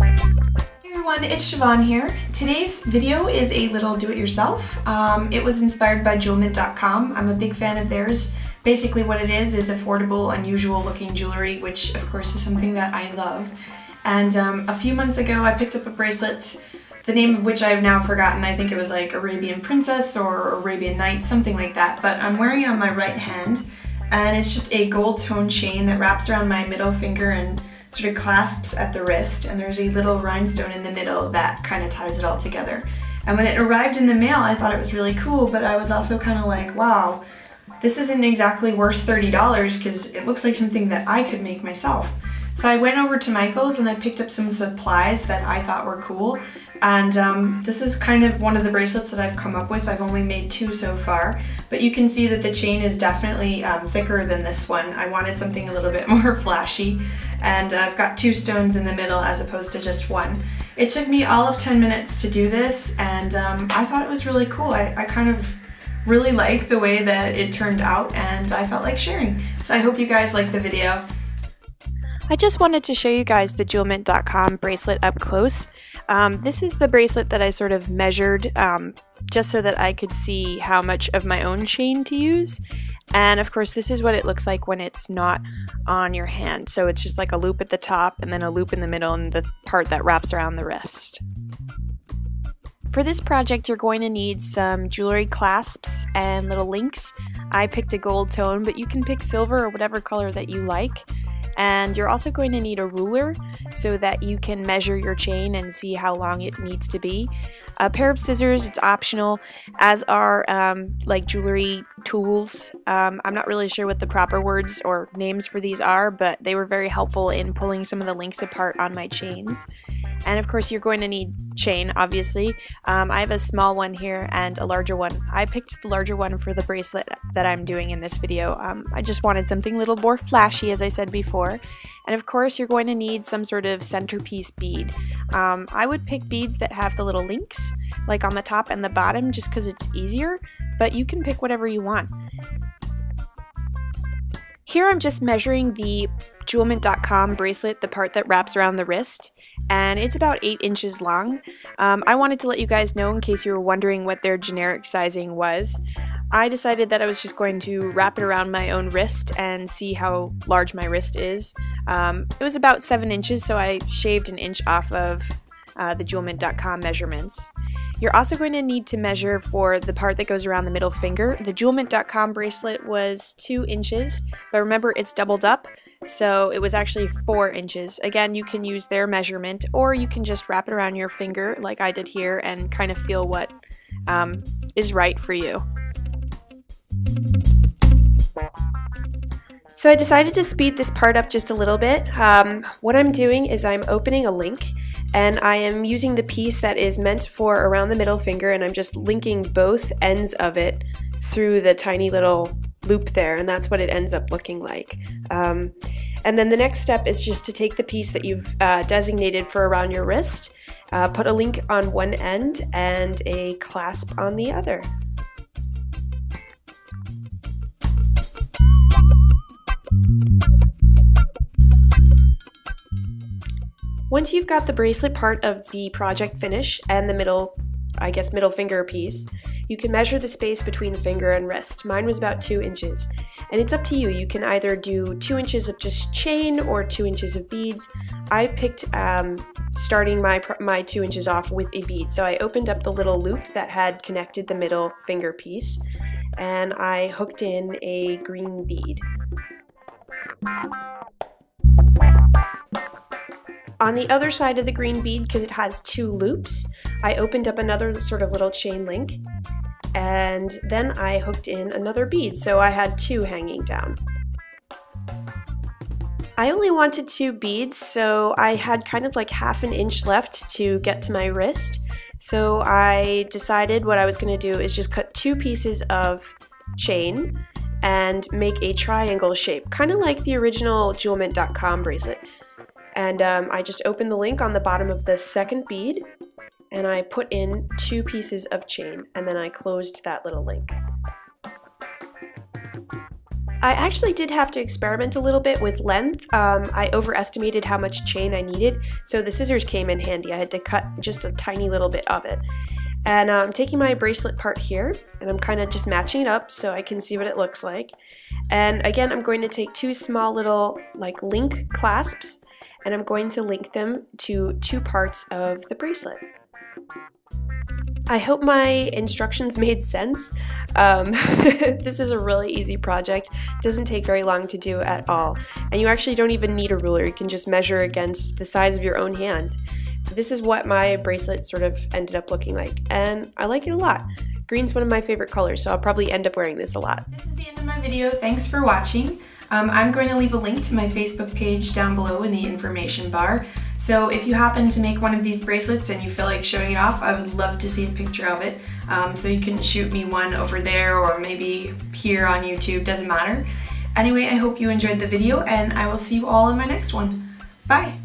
Hey everyone, it's Siobhan here. Today's video is a little do-it-yourself. It was inspired by jewelmint.com. I'm a big fan of theirs. Basically what it is affordable, unusual looking jewelry, which of course is something that I love. And a few months ago I picked up a bracelet, the name of which I've now forgotten. I think it was like Arabian Princess or Arabian Night, something like that. But I'm wearing it on my right hand, and it's just a gold tone chain that wraps around my middle finger and sort of clasps at the wrist, and there's a little rhinestone in the middle that kind of ties it all together. And when it arrived in the mail, I thought it was really cool, but I was also kind of like, wow, this isn't exactly worth $30 because it looks like something that I could make myself. So I went over to Michael's and I picked up some supplies that I thought were cool. And this is kind of one of the bracelets that I've come up with. I've only made 2 so far, but you can see that the chain is definitely thicker than this one. I wanted something a little bit more flashy, and I've got 2 stones in the middle as opposed to just 1. It took me all of 10 minutes to do this, and I thought it was really cool. I kind of really like the way that it turned out, and I felt like sharing. So I hope you guys like the video. I just wanted to show you guys the jewelmint.com bracelet up close. This is the bracelet that I sort of measured just so that I could see how much of my own chain to use. And of course this is what it looks like when it's not on your hand. So it's just like a loop at the top and then a loop in the middle and the part that wraps around the wrist. For this project you're going to need some jewelry clasps and little links. I picked a gold tone, but you can pick silver or whatever color that you like. And you're also going to need a ruler so that you can measure your chain and see how long it needs to be. A pair of scissors, it's optional, as are like jewelry tools. I'm not really sure what the proper words or names for these are, but they were very helpful in pulling some of the links apart on my chains. And of course you're going to need chain, obviously. I have a small one here and a larger one. I picked the larger one for the bracelet that I'm doing in this video. I just wanted something a little more flashy, as I said before. And of course you're going to need some sort of centerpiece bead. I would pick beads that have the little links, like on the top and the bottom, just because it's easier, but you can pick whatever you want. Here I'm just measuring the jewelmint.com bracelet, the part that wraps around the wrist, and it's about 8 inches long. I wanted to let you guys know in case you were wondering what their generic sizing was. I decided that I was just going to wrap it around my own wrist and see how large my wrist is. It was about 7 inches, so I shaved an inch off of the jewelmint.com measurements. You're also going to need to measure for the part that goes around the middle finger. The jewelmint.com bracelet was 2 inches, but remember it's doubled up, so it was actually 4 inches. Again, you can use their measurement, or you can just wrap it around your finger like I did here and kind of feel what is right for you. So I decided to speed this part up just a little bit. What I'm doing is I'm opening a link, and I am using the piece that is meant for around the middle finger, and I'm just linking both ends of it through the tiny little loop there, and that's what it ends up looking like. And then the next step is just to take the piece that you've designated for around your wrist, put a link on one end and a clasp on the other. Once you've got the bracelet part of the project finished and the middle finger piece, you can measure the space between finger and wrist. Mine was about 2 inches. And it's up to you. You can either do 2 inches of just chain or 2 inches of beads. I picked starting my 2 inches off with a bead. So I opened up the little loop that had connected the middle finger piece, and I hooked in a green bead. On the other side of the green bead, because it has 2 loops, I opened up another sort of little chain link, and then I hooked in another bead, so I had 2 hanging down. I only wanted 2 beads, so I had kind of like half an inch left to get to my wrist, so I decided what I was going to do is just cut 2 pieces of chain and make a triangle shape, kind of like the original jewelmint.com bracelet. And I just opened the link on the bottom of the second bead, and I put in 2 pieces of chain, and then I closed that little link. I actually did have to experiment a little bit with length. I overestimated how much chain I needed, so the scissors came in handy. I had to cut just a tiny little bit of it. And I'm taking my bracelet part here, and I'm kind of just matching it up so I can see what it looks like. And again, I'm going to take two small little like link clasps, and I'm going to link them to two parts of the bracelet. I hope my instructions made sense. This is a really easy project. It doesn't take very long to do at all. And you actually don't even need a ruler. You can just measure against the size of your own hand. This is what my bracelet sort of ended up looking like, and I like it a lot. Green's one of my favorite colors, so I'll probably end up wearing this a lot. This is the end of my video. Thanks for watching. I'm going to leave a link to my Facebook page down below in the information bar. So if you happen to make one of these bracelets and you feel like showing it off, I would love to see a picture of it. So you can shoot me one over there or maybe here on YouTube, doesn't matter. Anyway, I hope you enjoyed the video and I will see you all in my next one. Bye!